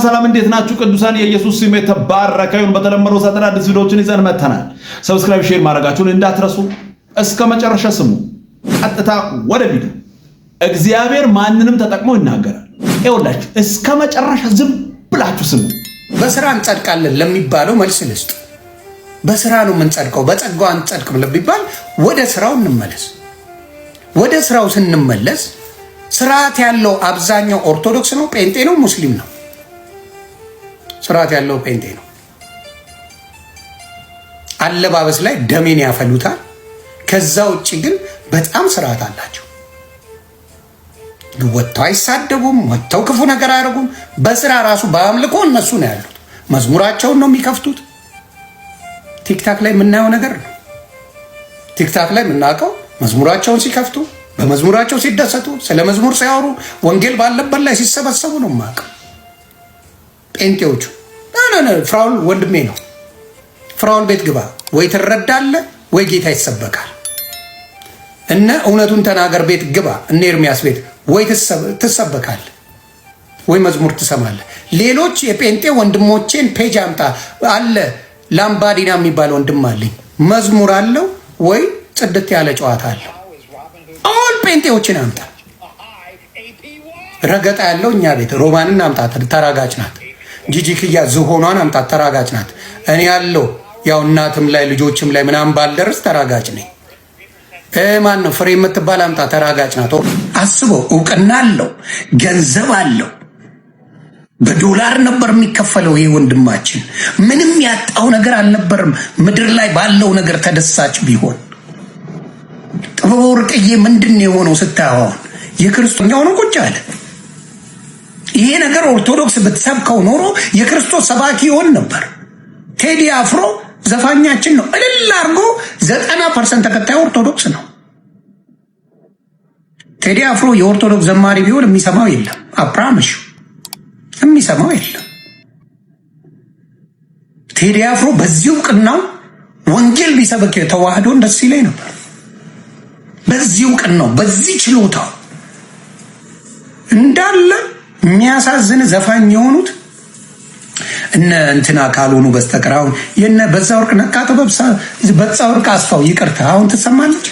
ሰላም እንዴት ናችሁ ቅዱሳን? የኢየሱስ ስም የተባረከ ይሁን። በተለመደው ሰዓት አዲስ ቪዲዮዎችን ይዘን መጥተናል። ሰብስክራይብ፣ ሼር ማድረጋችሁን እንዳትረሱ። እስከ መጨረሻ ስሙ። ቀጥታ ወደ ቪዲዮ። እግዚአብሔር ማንንም ተጠቅሞ ይናገራል። ይኸውላችሁ እስከ መጨረሻ ዝም ብላችሁ ስሙ። በስራ እንጸድቃለን ለሚባለው መልስ ልስጥ። በስራ ነው የምንጸድቀው፣ በጸጋው አንጸድቅም ለሚባል ወደ ስራው እንመለስ። ወደ ስራው ስንመለስ ስርዓት ያለው አብዛኛው ኦርቶዶክስ ነው፣ ጴንጤ ነው፣ ሙስሊም ነው። ስርዓት ያለው ጴንጤ ነው። አለባበስ ላይ ደሜን ያፈሉታል። ከዛ ውጭ ግን በጣም ስርዓት አላቸው። ወጥተው አይሳደቡም፣ ወጥተው ክፉ ነገር አያደርጉም። በስራ ራሱ በአምልኮ እነሱ ነው ያሉት። መዝሙራቸውን ነው የሚከፍቱት። ቲክታክ ላይ የምናየው ነገር ነው። ቲክታክ ላይ የምናውቀው መዝሙራቸውን ሲከፍቱ፣ በመዝሙራቸው ሲደሰቱ፣ ስለ መዝሙር ሲያወሩ፣ ወንጌል ባለበት ላይ ሲሰበሰቡ ነው የማውቀው። ጴንጤዎቹ ፍራውል ወንድሜ ነው። ፍራውል ቤት ግባ፣ ወይ ትረዳለህ ወይ ጌታ ይሰበካል። እነ እውነቱን ተናገር ቤት ግባ፣ እነ ኤርሚያስ ቤት ወይ ትሰበካለህ ወይ መዝሙር ትሰማለህ። ሌሎች የጴንጤ ወንድሞቼን ፔጅ አምጣ አለ። ላምባዲና የሚባል ወንድም አለኝ። መዝሙር አለው ወይ ጽድት ያለ ጨዋታ አለው። አሁን ጴንጤዎችን አምጣ። ረገጣ ያለው እኛ ቤት ሮማንን አምጣ፣ ተራጋጭ ናት። ጂጂክያ ዝሆኗን አምጣ፣ ተራጋጭ ናት። እኔ ያለው ያው እናትም ላይ ልጆችም ላይ ምናምን ባልደርስ ተራጋጭ ነኝ። ማን ነው ፍሬ የምትባል አምጣ፣ ተራጋጭ ናት። አስበው፣ እውቅና አለው፣ ገንዘብ አለው። በዶላር ነበር የሚከፈለው። ይሄ ወንድማችን ምንም ያጣው ነገር አልነበርም። ምድር ላይ ባለው ነገር ተደሳች ቢሆን ጥበበ ወርቅዬ ምንድን የሆነው ስታየው የክርስቶስ ሆኖ ቁጭ አለ። ይሄ ነገር ኦርቶዶክስ ብትሰብከው ኖሮ የክርስቶስ ሰባኪ ይሆን ነበር። ቴዲ አፍሮ ዘፋኛችን ነው። እልል አድርጎ 90% ተከታይ ኦርቶዶክስ ነው። ቴዲ አፍሮ የኦርቶዶክስ ዘማሪ ቢሆን የሚሰማው የለም። አፕራምሽ የሚሰማው የለም። ቴዲ አፍሮ በዚህ እውቅናው ወንጌል ቢሰብክ ተዋህዶን ደስ ይለኝ ነበር። በዚህ እውቅናው በዚህ ችሎታው እንዳለ የሚያሳዝን ዘፋኝ የሆኑት እነ እንትና ካልሆኑ በስተቀር አሁን የነ በዛ ወርቅ ነቃ ጥበብ በዛ ወርቅ አስፋው ይቅርታ፣ አሁን ትሰማለች።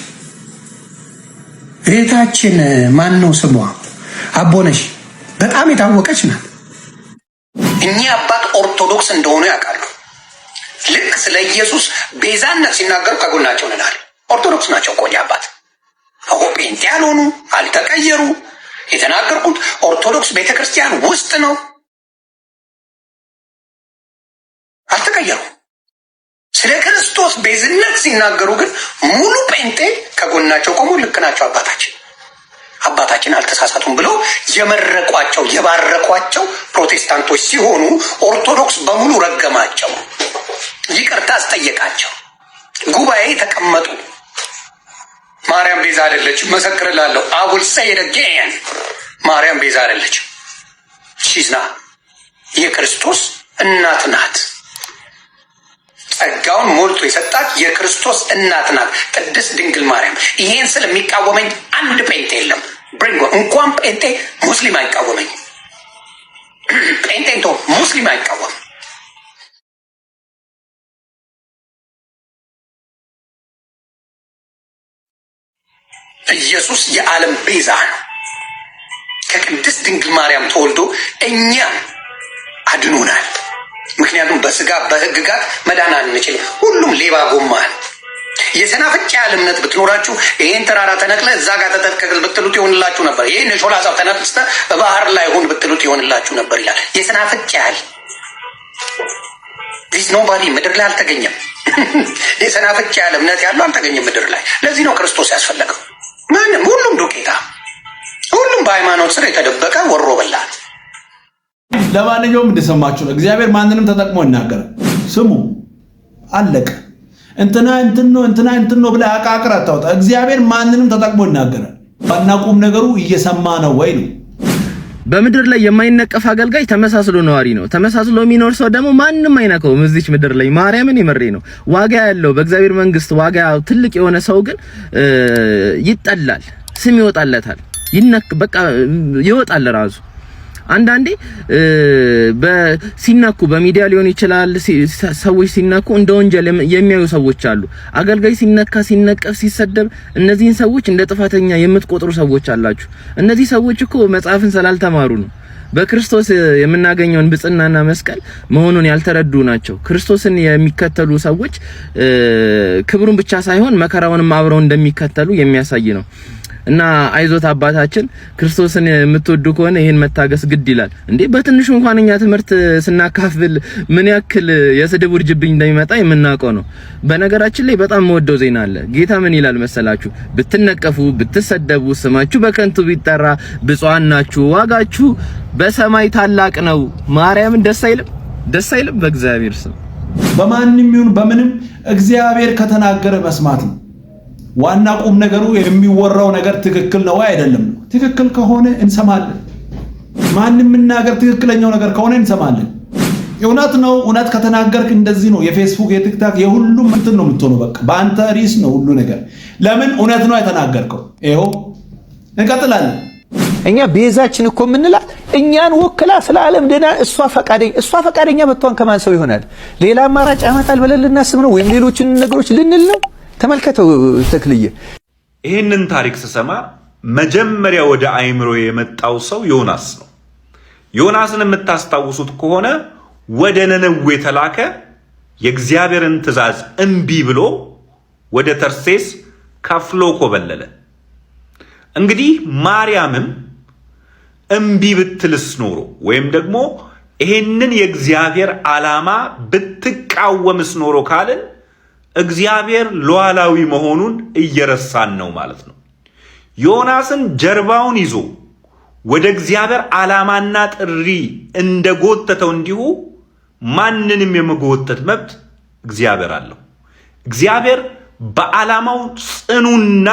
ቤታችን ማን ነው ስሟ? አቦነሽ በጣም የታወቀች ናት። እኚህ አባት ኦርቶዶክስ እንደሆኑ ያውቃሉ። ልክ ስለ ኢየሱስ ቤዛነት ሲናገሩ ከጎናቸው ነናል። ኦርቶዶክስ ናቸው እኮ አባት። አዎ ጴንጤ ያልሆኑ አልተቀየሩ። የተናገርኩት ኦርቶዶክስ ቤተክርስቲያን ውስጥ ነው። አልተቀየሩ። ስለ ክርስቶስ ቤዝነት ሲናገሩ ግን ሙሉ ጴንጤ ከጎናቸው ቆሞ ልክ ናቸው አባታችን አልተሳሳቱም ብለው የመረቋቸው የባረቋቸው ፕሮቴስታንቶች ሲሆኑ ኦርቶዶክስ በሙሉ ረገማቸው፣ ይቅርታ አስጠየቃቸው። ጉባኤ ተቀመጡ። ማርያም ቤዛ አይደለችም፣ መሰክርላለሁ። አውል ሰይድ አጌን ማርያም ቤዛ አይደለችም። ሺዝና የክርስቶስ እናት ናት። ጸጋውን ሞልቶ የሰጣት የክርስቶስ እናት ናት ቅድስት ድንግል ማርያም። ይሄን ስለሚቃወመኝ አንድ ጴንጤ የለም። ብሪንጎ እንኳን ጴንጤ ሙስሊም አይቃወመኝ። ጴንጤንቶ ሙስሊም አይቃወም። ኢየሱስ የዓለም ቤዛ ነው። ከቅድስት ድንግል ማርያም ተወልዶ እኛ አድኖናል። ምክንያቱም በስጋ በሕግጋት መዳን አንችልም። ሁሉም ሌባ ጎማ ነው። የሰናፍጭ ያህል እምነት ብትኖራችሁ ይሄን ተራራ ተነቅለ እዛ ጋር ተተከል ብትሉት ይሆንላችሁ ነበር። ይሄን ሾላ ዛፍ ተነቅስተ በባህር ላይ ሁን ብትሉት ይሆንላችሁ ነበር ይላል። የሰናፍጭ ያህል ዲስ ኖባዲ ምድር ላይ አልተገኘም። የሰናፍጭ ያህል እምነት ያለው አልተገኘም ምድር ላይ። ለዚህ ነው ክርስቶስ ያስፈለገው። ማንም ሁሉም ዱቄታ፣ ሁሉም በሃይማኖት ስር የተደበቀ ወሮ በላ። ለማንኛውም እንደሰማችሁ ነው። እግዚአብሔር ማንንም ተጠቅሞ ይናገራል። ስሙ፣ አለቀ። እንትና እንትን ነው ብለህ አቃቅር አታውጣ። እግዚአብሔር ማንንም ተጠቅሞ ይናገራል። ዋና ቁም ነገሩ እየሰማ ነው ወይ ነው። በምድር ላይ የማይነቀፍ አገልጋይ ተመሳስሎ ነዋሪ ነው። ተመሳስሎ የሚኖር ሰው ደግሞ ማንም አይነካውም። እዚች ምድር ላይ ማርያምን የመሬ ነው። ዋጋ ያለው በእግዚአብሔር መንግስት ዋጋ ትልቅ የሆነ ሰው ግን ይጠላል፣ ስም ይወጣለታል፣ በቃ ይወጣል ራሱ አንዳንዴ ሲነኩ በሚዲያ ሊሆን ይችላል ሰዎች ሲነኩ እንደ ወንጀል የሚያዩ ሰዎች አሉ። አገልጋይ ሲነካ ሲነቀፍ ሲሰደብ እነዚህን ሰዎች እንደ ጥፋተኛ የምትቆጥሩ ሰዎች አላችሁ። እነዚህ ሰዎች እኮ መጽሐፍን ስላልተማሩ ነው። በክርስቶስ የምናገኘውን ብጽናና መስቀል መሆኑን ያልተረዱ ናቸው። ክርስቶስን የሚከተሉ ሰዎች ክብሩን ብቻ ሳይሆን መከራውንም አብረው እንደሚከተሉ የሚያሳይ ነው። እና አይዞት አባታችን ክርስቶስን የምትወዱ ከሆነ ይሄን መታገስ ግድ ይላል እንዴ። በትንሹ እንኳን እኛ ትምህርት ስናካፍል ምን ያክል የስድብ ውርጅብኝ እንደሚመጣ የምናውቀው ነው። በነገራችን ላይ በጣም መወደው ዜና አለ። ጌታ ምን ይላል መሰላችሁ? ብትነቀፉ ብትሰደቡ ስማችሁ በከንቱ ቢጠራ ብፁዓን ናችሁ፣ ዋጋችሁ በሰማይ ታላቅ ነው። ማርያምን ደስ አይልም? ደስ አይልም? በእግዚአብሔር ስም በማንም ይሁን በምንም እግዚአብሔር ከተናገረ መስማት ነው። ዋና ቁም ነገሩ የሚወራው ነገር ትክክል ነው አይደለም። ትክክል ከሆነ እንሰማለን። ማንም መናገር ትክክለኛው ነገር ከሆነ እንሰማለን። እውነት ነው። እውነት ከተናገርክ እንደዚህ ነው። የፌስቡክ የቲክታክ የሁሉም እንትን ነው የምትሆነው። በቃ በአንተ ሪስ ነው ሁሉ ነገር። ለምን እውነት ነው የተናገርከው። ይሄው እንቀጥላለን። እኛ ቤዛችን እኮ የምንላት እኛን ወክላ ስለ ዓለም ደና እሷ ፈቃደኛ ብትሆን ከማን ሰው ይሆናል? ሌላ አማራጭ ያመጣል ብለን ልናስብ ነው ወይም ሌሎችን ነገሮች ልንል ነው? ተመልከተው ተክልዬ። ይህንን ታሪክ ስሰማ መጀመሪያ ወደ አይምሮ የመጣው ሰው ዮናስ ነው። ዮናስን የምታስታውሱት ከሆነ ወደ ነነዌ የተላከ የእግዚአብሔርን ትእዛዝ እምቢ ብሎ ወደ ተርሴስ ከፍሎ ኮበለለ። እንግዲህ ማርያምም እምቢ ብትልስ ኖሮ ወይም ደግሞ ይሄንን የእግዚአብሔር ዓላማ ብትቃወምስ ኖሮ ካልን እግዚአብሔር ሉዓላዊ መሆኑን እየረሳን ነው ማለት ነው። ዮናስን ጀርባውን ይዞ ወደ እግዚአብሔር ዓላማና ጥሪ እንደጎተተው እንዲሁ ማንንም የመጎተት መብት እግዚአብሔር አለው። እግዚአብሔር በዓላማው ጽኑና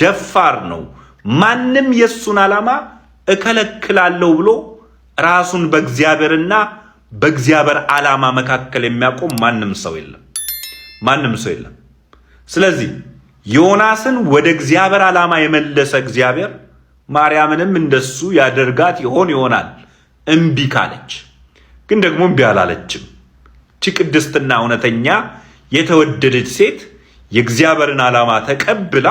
ደፋር ነው። ማንም የሱን ዓላማ እከለክላለሁ ብሎ ራሱን በእግዚአብሔርና በእግዚአብሔር ዓላማ መካከል የሚያቆም ማንም ሰው የለም። ስለዚህ ዮናስን ወደ እግዚአብሔር ዓላማ የመለሰ እግዚአብሔር ማርያምንም እንደሱ ያደርጋት ይሆናል እምቢ ካለች። ግን ደግሞ እምቢ አላለችም። እቺ ቅድስትና እውነተኛ የተወደደች ሴት የእግዚአብሔርን ዓላማ ተቀብላ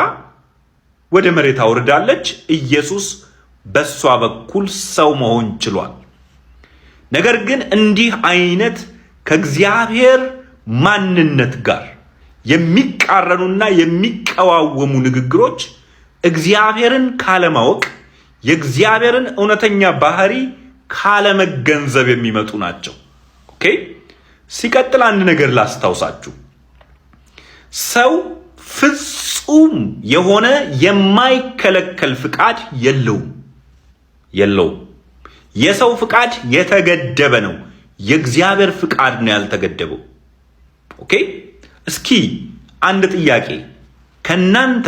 ወደ መሬት አውርዳለች። ኢየሱስ በሷ በኩል ሰው መሆን ችሏል። ነገር ግን እንዲህ አይነት ከእግዚአብሔር ማንነት ጋር የሚቃረኑና የሚቀዋወሙ ንግግሮች እግዚአብሔርን ካለማወቅ የእግዚአብሔርን እውነተኛ ባህሪ ካለመገንዘብ የሚመጡ ናቸው። ኦኬ። ሲቀጥል አንድ ነገር ላስታውሳችሁ። ሰው ፍጹም የሆነ የማይከለከል ፍቃድ የለውም። የሰው ፍቃድ የተገደበ ነው። የእግዚአብሔር ፍቃድ ነው ያልተገደበው። ኦኬ። እስኪ አንድ ጥያቄ፣ ከናንተ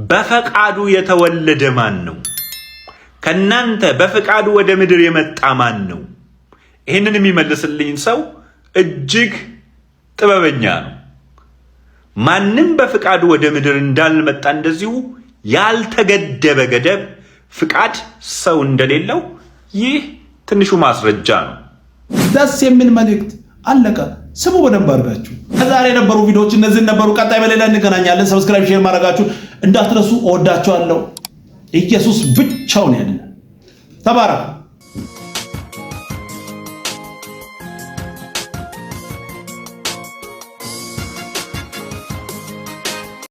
በፈቃዱ የተወለደ ማን ነው? ከናንተ በፈቃዱ ወደ ምድር የመጣ ማን ነው? ይህንን የሚመልስልኝ ሰው እጅግ ጥበበኛ ነው። ማንም በፈቃዱ ወደ ምድር እንዳልመጣ እንደዚሁ ያልተገደበ ገደብ ፍቃድ ሰው እንደሌለው ይህ ትንሹ ማስረጃ ነው። ደስ የሚል መልእክት አለቀ። ስሙ በደንብ አድርጋችሁ። ዛሬ የነበሩ ቪዲዮዎች እነዚህ ነበሩ። ቀጣይ በሌላ እንገናኛለን። ሰብስክራይብ፣ ሼር ማድረጋችሁ እንዳትረሱ። እወዳችኋለሁ። ኢየሱስ ብቻውን ያድናል። ተባረኩ።